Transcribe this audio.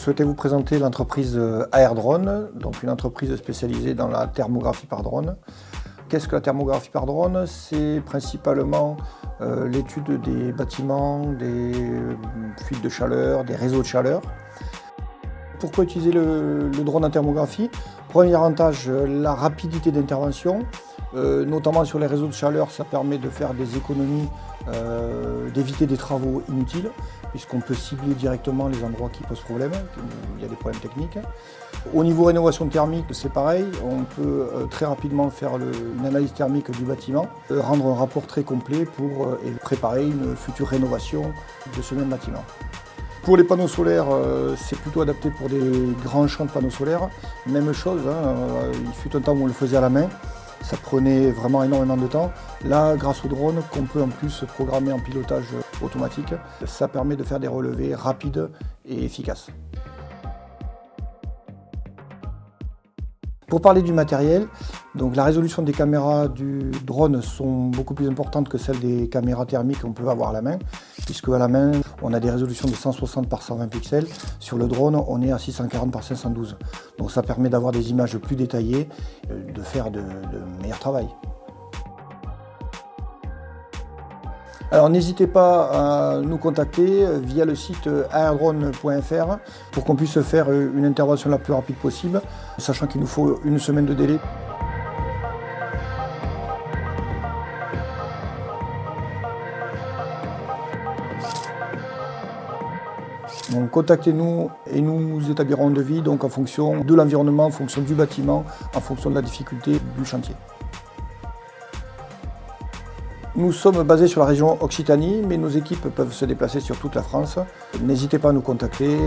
souhaitais vous présenter l'entreprise AirDrone, donc une entreprise spécialisée dans la thermographie par drone. Qu'est-ce que la thermographie par drone? C'est principalement l'étude des bâtiments, des fuites de chaleur, des réseaux de chaleur. Pourquoi utiliser le drone en thermographie? Premier avantage, la rapidité d'intervention. Notamment sur les réseaux de chaleur, ça permet de faire des économies, d'éviter des travaux inutiles, puisqu'on peut cibler directement les endroits qui posent problème, il y a des problèmes techniques. Au niveau rénovation thermique, c'est pareil, on peut très rapidement faire une analyse thermique du bâtiment, rendre un rapport très complet pour préparer une future rénovation de ce même bâtiment. Pour les panneaux solaires, c'est plutôt adapté pour des grands champs de panneaux solaires. Même chose, il fut un temps où on le faisait à la main. Ça prenait vraiment énormément de temps. Là, grâce au drone, qu'on peut en plus programmer en pilotage automatique, ça permet de faire des relevés rapides et efficaces. Pour parler du matériel, donc la résolution des caméras du drone sont beaucoup plus importantes que celles des caméras thermiques qu'on peut avoir à la main, puisque à la main, on a des résolutions de 160 par 120 pixels. Sur le drone, on est à 640 par 512. Donc ça permet d'avoir des images plus détaillées, de faire de meilleurs travail. Alors n'hésitez pas à nous contacter via le site airdrone.fr pour qu'on puisse faire une intervention la plus rapide possible, sachant qu'il nous faut une semaine de délai. Donc contactez-nous et nous établirons un devis donc en fonction de l'environnement, en fonction du bâtiment, en fonction de la difficulté du chantier. Nous sommes basés sur la région Occitanie, mais nos équipes peuvent se déplacer sur toute la France. N'hésitez pas à nous contacter.